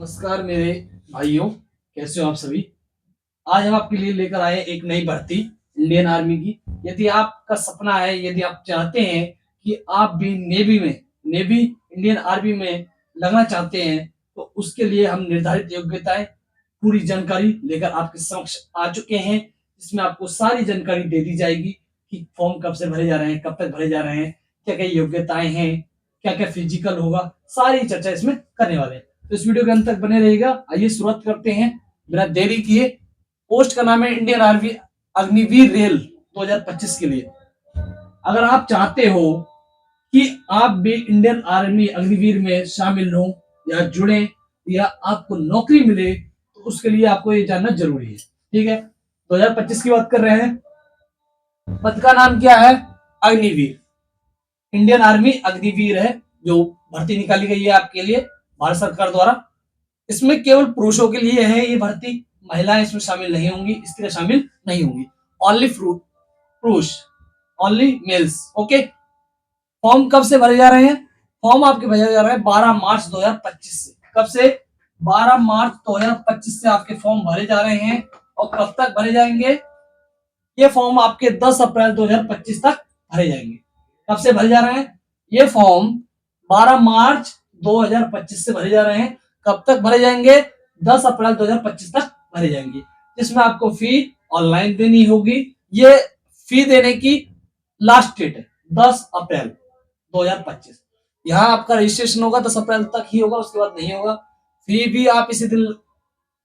नमस्कार मेरे भाइयों, कैसे हो आप सभी। आज हम आपके लिए लेकर आए एक नई भर्ती इंडियन आर्मी की। यदि आपका सपना है, यदि आप चाहते हैं कि आप भी नेवी इंडियन आर्मी में लगना चाहते हैं, तो उसके लिए हम निर्धारित योग्यताएं पूरी जानकारी लेकर आपके समक्ष आ चुके हैं। इसमें आपको सारी जानकारी दे दी जाएगी कि फॉर्म कब से भरे जा रहे हैं, कब तक भरे जा रहे हैं, क्या क्या योग्यताएं हैं, क्या क्या फिजिकल होगा, सारी चर्चा इसमें करने वाले हैं। तो इस वीडियो के अंत तक बने रहेगा। आइए शुरुआत करते हैं बिना देरी किए। पोस्ट का नाम है इंडियन आर्मी अग्निवीर रेल 2025 के लिए। अगर आप चाहते हो कि आप भी इंडियन आर्मी अग्निवीर में शामिल हो या जुड़े या आपको नौकरी मिले, तो उसके लिए आपको ये जानना जरूरी है। ठीक है, 2025 की बात कर रहे हैं। पद का नाम क्या है? अग्निवीर। इंडियन आर्मी अग्निवीर है जो भर्ती निकाली गई है आपके लिए भारत सरकार द्वारा। इसमें केवल पुरुषों के लिए है ये भर्ती, महिलाएं इसमें शामिल नहीं होंगी, स्त्रियां शामिल नहीं होंगी। ओनली पुरुष, ओनली मेल्स। ओके। फॉर्म कब से भरे जा रहे हैं? फॉर्म आपके भरे जा रहे हैं 12 मार्च 2025 से। कब से? 12 मार्च 2025 से आपके फॉर्म भरे जा रहे हैं। और कब तक भरे जाएंगे? ये फॉर्म आपके 10 अप्रैल 2025 तक भरे जाएंगे। कब से भरे जा रहे हैं? ये फॉर्म 12 मार्च 2025 से भरे जा रहे हैं। कब तक भरे जाएंगे? 10 अप्रैल 2025 तक भरे जाएंगे। जिसमें आपको फी ऑनलाइन देनी होगी। ये फी देने की लास्ट डेट है 10 अप्रैल 2025। यहाँ आपका रजिस्ट्रेशन होगा 10 अप्रैल तक ही होगा, उसके बाद नहीं होगा। फी भी आप इसी दिन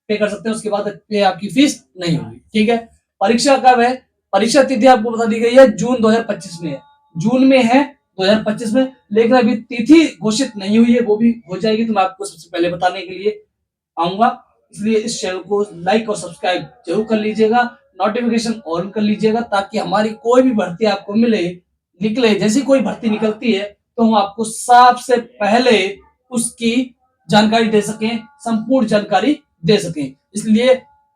पे कर सकते हैं, उसके बाद पे आपकी फीस नहीं होगी। ठीक है। परीक्षा कब है? परीक्षा तिथि आपको बता दी गई है जून 2025 में है। जून में है 2025 में, लेकिन अभी तिथि घोषित नहीं हुई है, वो भी हो जाएगी तो मैं आपको सबसे पहले बताने के लिए आऊंगा। इसलिए इस चैनल को लाइक और सब्सक्राइब जरूर कर लीजिएगा, नोटिफिकेशन ऑन कर लीजिएगा, ताकि हमारी कोई भी भर्ती आपको मिले, निकले, जैसी कोई भर्ती निकलती है तो हम आपको सबसे पहले उसकी जानकारी दे सकें, संपूर्ण जानकारी दे सकें। इसलिए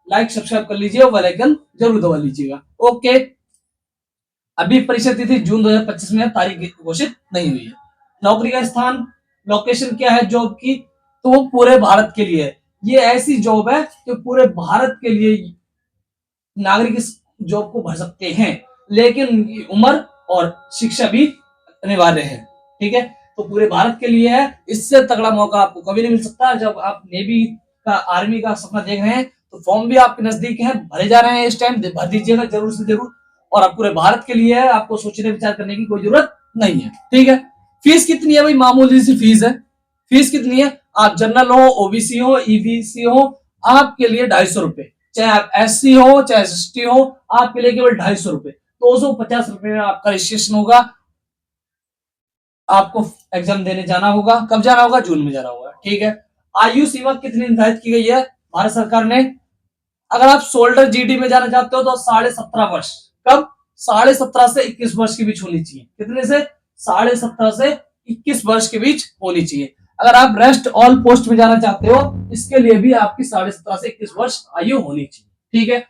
लाइक सब्सक्राइब कर लीजिए और बेल आइकन जरूर दबा लीजिएगा। ओके। अभी परीक्षा तिथि जून 2025 में, तारीख घोषित नहीं हुई है। नौकरी का स्थान, लोकेशन क्या है जॉब की? तो वो पूरे भारत के लिए है। ये ऐसी जॉब है जो पूरे भारत के लिए नागरिक इस जॉब को भर सकते हैं, लेकिन उनकी उम्र और शिक्षा भी अनिवार्य है। ठीक है। तो पूरे भारत के लिए है। इससे तगड़ा मौका आपको कभी नहीं मिल सकता। जब आप नेवी का, आर्मी का सपना देख रहे हैं, तो फॉर्म भी आपके नजदीक है, भरे जा रहे हैं इस टाइम, भर दीजिएगा जरूर से जरूर। और अब पूरे भारत के लिए है, आपको सोचने विचार करने की कोई जरूरत नहीं है। ठीक है। फीस कितनी है भाई? मामूली सी फीस है। फीस कितनी है? आप जनरल हो, ओबीसी हो, ईबीसी हो, आपके लिए 250 रुपए। चाहे आप एससी हो चाहे एसटी हो, आपके लिए केवल 250 रुपए, 250 रुपए में आपका रजिस्ट्रेशन होगा। आपको एग्जाम देने जाना होगा। कब जाना होगा? जून में जाना होगा। ठीक है। आयु सीमा कितनी निर्धारित की गई है भारत सरकार ने? अगर आप सोल्डर जीडी में जाना चाहते हो तो 17.5 वर्ष। कब? 17.5 से 21 वर्ष के बीच होनी चाहिए। कितने से? 17.5 से 21 वर्ष के बीच होनी चाहिए। अगर आप रेस्ट ऑल पोस्ट में जाना चाहते हो, इसके लिए भी आपकी 17.5 से 21 वर्ष आयु होनी चाहिए। ठीक है।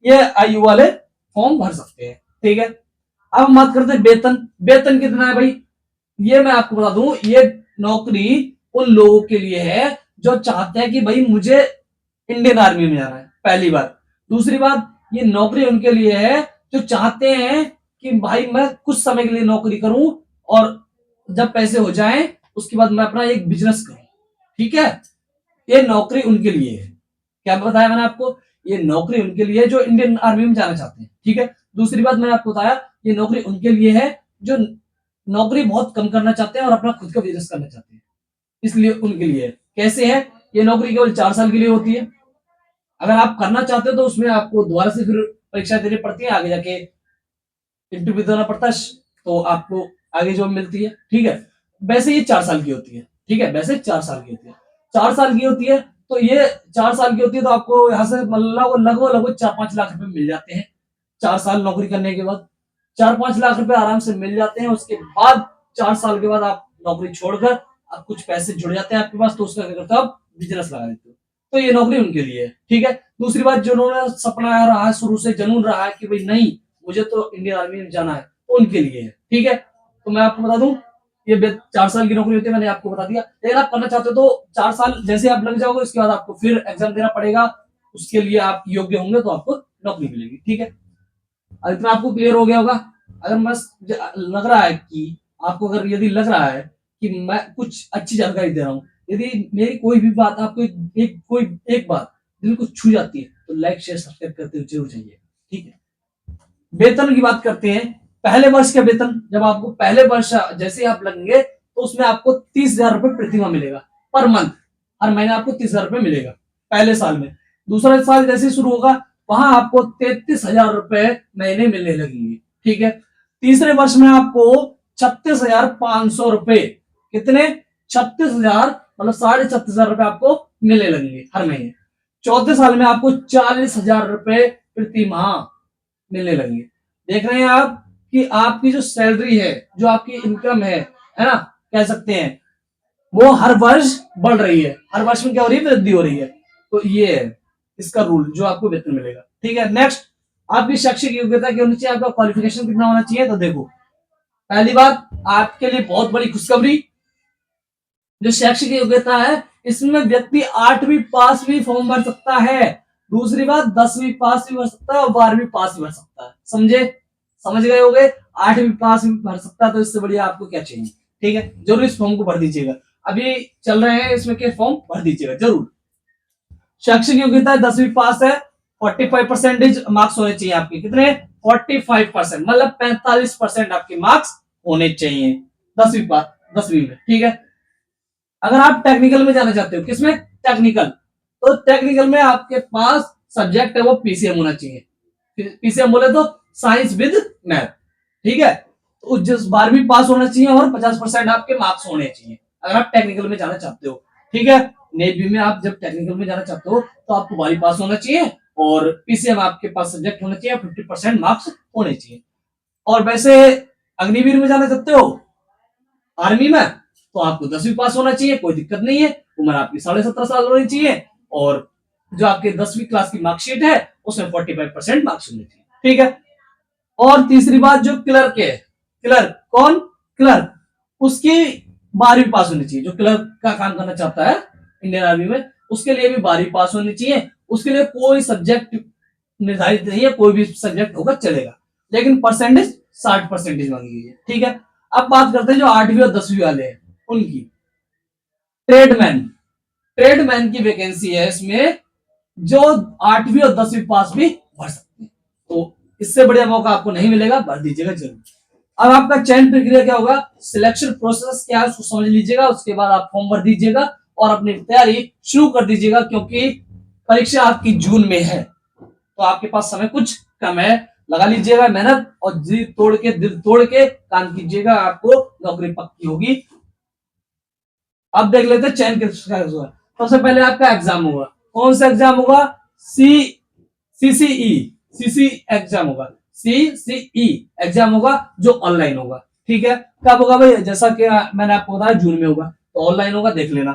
ये आयु वाले फॉर्म भर सकते हैं। ठीक है। अब हम बात करते हैं वेतन। वेतन कितना है भाई? ये मैं आपको बता दूं, ये नौकरी उन लोगों के लिए है जो चाहते हैं कि भाई मुझे इंडियन आर्मी में जाना है, पहली बात। दूसरी बात, ये नौकरी उनके लिए है जो चाहते हैं कि भाई मैं कुछ समय के लिए नौकरी करूं और जब पैसे हो जाएं उसके बाद मैं अपना एक बिजनेस करूं। ठीक है। ये नौकरी उनके लिए है। क्या बताया मैंने आपको? ये नौकरी उनके लिए है जो इंडियन आर्मी में जाना चाहते हैं। ठीक है। दूसरी बात मैंने आपको बताया, ये नौकरी उनके लिए है जो नौकरी बहुत कम करना चाहते हैं और अपना खुद का बिजनेस करना चाहते हैं, इसलिए उनके लिए है। कैसे है? ये नौकरी केवल 4 साल के लिए होती है। अगर आप करना चाहते हो तो उसमें आपको दोबारा से फिर परीक्षा देनी पड़ती है, आगे जाके इंटरव्यू देना पड़ता है, तो आपको आगे जॉब मिलती है। ठीक है। वैसे ये 4 साल की होती है। ठीक है। वैसे 4 साल की होती है। 4 साल की होती है, तो ये 4 साल की होती है, तो आपको यहाँ से लगभग लगभग लगभग 4-5 लाख रुपए मिल जाते हैं। 4 साल नौकरी करने के बाद 4-5 लाख रुपए आराम से मिल जाते हैं। उसके बाद 4 साल के बाद आप नौकरी छोड़कर आप कुछ पैसे जुड़ जाते हैं आपके पास, तो उसका क्या करते हो आप? बिजनेस लगा देते हो। तो ये नौकरी उनके लिए है। ठीक है। दूसरी बात, जिन्होंने सपना रहा है, शुरू से जनून रहा है कि भाई नहीं मुझे तो इंडियन आर्मी में जाना है, तो उनके लिए है। ठीक है। तो मैं आपको बता दूं, ये 4 साल की नौकरी होती है, मैंने आपको बता दिया। लेकिन आप करना चाहते हो तो 4 साल जैसे आप लग जाओगे, उसके बाद आपको फिर एग्जाम देना पड़ेगा, उसके लिए आप योग्य होंगे तो आपको नौकरी मिलेगी। ठीक है, इतना आपको क्लियर हो गया होगा। अगर बस लग रहा है कि आपको, अगर यदि लग रहा है कि मैं कुछ अच्छी जानकारी दे रहा हूँ, यदि मेरी कोई भी बात आपको कोई एक बात दिल को छू जाती है, तो लाइक शेयर सब्सक्राइब करते हुए जरूर जाइए। ठीक है, वेतन की बात करते हैं। पहले वर्ष का वेतन, जब आपको पहले वर्ष जैसे ही आप लगेंगे तो उसमें आपको 30,000 रुपए प्रति माह मिलेगा, पर मंथ। हर महीने आपको 30,000 रुपए मिलेगा पहले साल में। दूसरा साल जैसे ही शुरू होगा, वहां आपको 33,000 रुपए महीने मिलने लगेंगे। ठीक है, तीसरे वर्ष में आपको 36,500 रुपए, कितने, 36,000, मतलब 36,500 रुपए आपको मिलने लगेंगे हर महीने। चौथे साल में आपको 40,000 रुपए प्रति माह मिलने लगेंगे। देख रहे हैं आप कि आपकी जो सैलरी है, जो आपकी इनकम है ना, कह सकते हैं, वो हर वर्ष बढ़ रही है। हर वर्ष में क्या हो रही है, वृद्धि हो रही है। तो ये है इसका रूल, जो आपको वेतन मिलेगा। ठीक है, नेक्स्ट, आपकी शैक्षिक योग्यता क्या होनी चाहिए, आपका क्वालिफिकेशन कितना होना चाहिए। तो देखो, पहली बात आपके लिए बहुत बड़ी खुशखबरी, जो शैक्षिक योग्यता है, इसमें व्यक्ति 8वीं पास भी फॉर्म भर सकता है। दूसरी बात, 10वीं पास भी भर सकता है और 12वीं पास भी भर सकता है। समझे, समझ गए होगे, 8वीं पास भी भर सकता है, तो इससे बढ़िया आपको क्या चाहिए। ठीक है, जरूर इस फॉर्म को भर दीजिएगा। अभी चल रहे हैं इसमें के फॉर्म भर दीजिएगा जरूर। शैक्षिक योग्यता 10वीं पास है, 45% मार्क्स होने चाहिए आपके, कितने, 45%, मतलब 45% आपके मार्क्स होने चाहिए 10वीं पास, 10वीं में। ठीक है, अगर आप टेक्निकल में जाना चाहते हो, किसमें, टेक्निकल, तो टेक्निकल में आपके पास सब्जेक्ट है वो पीसीएम होना चाहिए। पीसीएम बोले तो साइंस विद मैथ। ठीक है, तो जिस 12वीं पास होना चाहिए और 50% आपके मार्क्स होने चाहिए, अगर आप टेक्निकल में जाना चाहते हो। ठीक है, नेवी में आप जब टेक्निकल में जाना चाहते हो तो आपको 12वीं पास होना चाहिए और पीसीएम आपके पास सब्जेक्ट होना चाहिए, 50% मार्क्स होने चाहिए। और वैसे अग्निवीर में जाना चाहते हो, आर्मी में, तो आपको 10वीं पास होना चाहिए, कोई दिक्कत नहीं है। उम्र आपकी 17.5 साल होनी चाहिए और जो आपके 10वीं क्लास की मार्कशीट है उसमें 45% मार्क्स होने चाहिए। ठीक है, और तीसरी बात, जो क्लर्क है, क्लर्क कौन, क्लर्क, उसकी 12वीं पास होनी चाहिए। जो क्लर्क का काम करना चाहता है इंडियन आर्मी में, उसके लिए भी 12वीं पास होनी चाहिए। उसके लिए कोई सब्जेक्ट निर्धारित नहीं है, कोई भी सब्जेक्ट होगा चलेगा, लेकिन परसेंटेज 60% मांगी गई है। ठीक है, अब बात करते हैं जो 8वीं और 10वीं वाले हैं उनकी। ट्रेडमैन, ट्रेडमैन की वैकेंसी है इसमें, जो 8वीं और 10वीं पास भी भर सकते हैं। तो इससे बढ़िया मौका आपको नहीं मिलेगा, भर दीजिएगा जरूर। अब आपका चयन प्रक्रिया क्या होगा, सिलेक्शन प्रोसेस क्या है उसको समझ लीजिएगा, उसके बाद आप फॉर्म भर दीजिएगा और अपनी तैयारी शुरू कर दीजिएगा, क्योंकि परीक्षा आपकी जून में है, तो आपके पास समय कुछ कम है। लगा लीजिएगा मेहनत और जी तोड़ के, दिल तोड़ के काम कीजिएगा, आपको नौकरी पक्की होगी। अब देख लेते हैं चयन किसका होगा। सबसे पहले आपका एग्जाम होगा, कौन सा एग्जाम होगा, सी सीसीई, सीसी एग्जाम होगा, सीसीई एग्जाम होगा, जो ऑनलाइन होगा। ठीक है, कब होगा भाई, जैसा कि मैंने आपको बताया जून में होगा, तो ऑनलाइन होगा, देख लेना,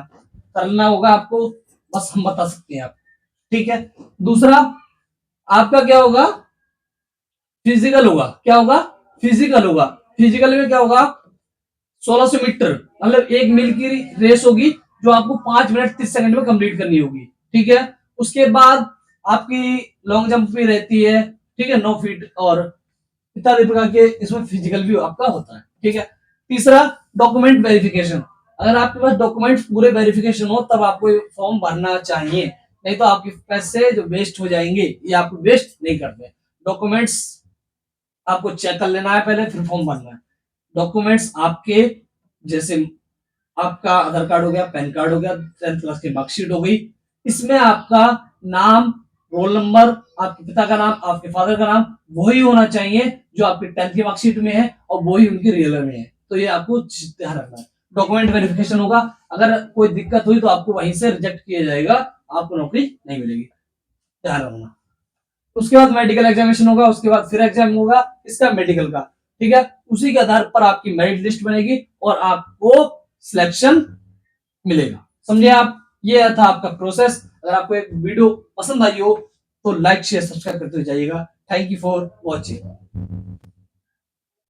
करना होगा आपको, बस हम बता सकते हैं आप। ठीक है, दूसरा आपका क्या होगा, फिजिकल होगा, क्या होगा, फिजिकल होगा। फिजिकल में क्या होगा, 1600 मीटर, मतलब 1 मील की रेस होगी, जो आपको 5 मिनट 30 सेकंड में कंप्लीट करनी होगी। ठीक है, उसके बाद आपकी लॉन्ग जंप भी रहती है। ठीक है, 9 फीट और इत्यादि प्रकार के इसमें फिजिकल भी आपका होता है। ठीक है, तीसरा डॉक्यूमेंट वेरिफिकेशन, अगर आपके पास डॉक्यूमेंट पूरे वेरिफिकेशन हो तब आपको फॉर्म भरना चाहिए, नहीं तो आपके पैसे जो वेस्ट हो जाएंगे, ये आपको वेस्ट नहीं करते। डॉक्यूमेंट्स आपको चेक कर लेना है पहले, फिर फॉर्म भरना है। डॉक्यूमेंट्स आपके, जैसे आपका आधार कार्ड हो गया, पैन कार्ड हो गया, 10th क्लास की मार्कशीट हो गई, इसमें आपका नाम, रोल नंबर, आपके पिता का नाम, आपके फादर का नाम वही होना चाहिए जो आपके 10th की मार्कशीट में है और वही उनकी रियल में है। तो ये आपको ध्यान रखना है। डॉक्यूमेंट वेरिफिकेशन होगा, अगर कोई दिक्कत हुई तो आपको वहीं से रिजेक्ट किया जाएगा, आपको नौकरी नहीं मिलेगी, ध्यान रखना। उसके बाद मेडिकल एग्जामिनेशन होगा, उसके बाद फिर एग्जाम होगा इसका मेडिकल का। ठीक है, उसी के आधार पर आपकी मेरिट लिस्ट बनेगी और आपको सिलेक्शन मिलेगा। समझे आप, ये था आपका प्रोसेस। अगर आपको एक वीडियो पसंद आई हो तो लाइक शेयर सब्सक्राइब करते जाइएगा। Thank you for watching.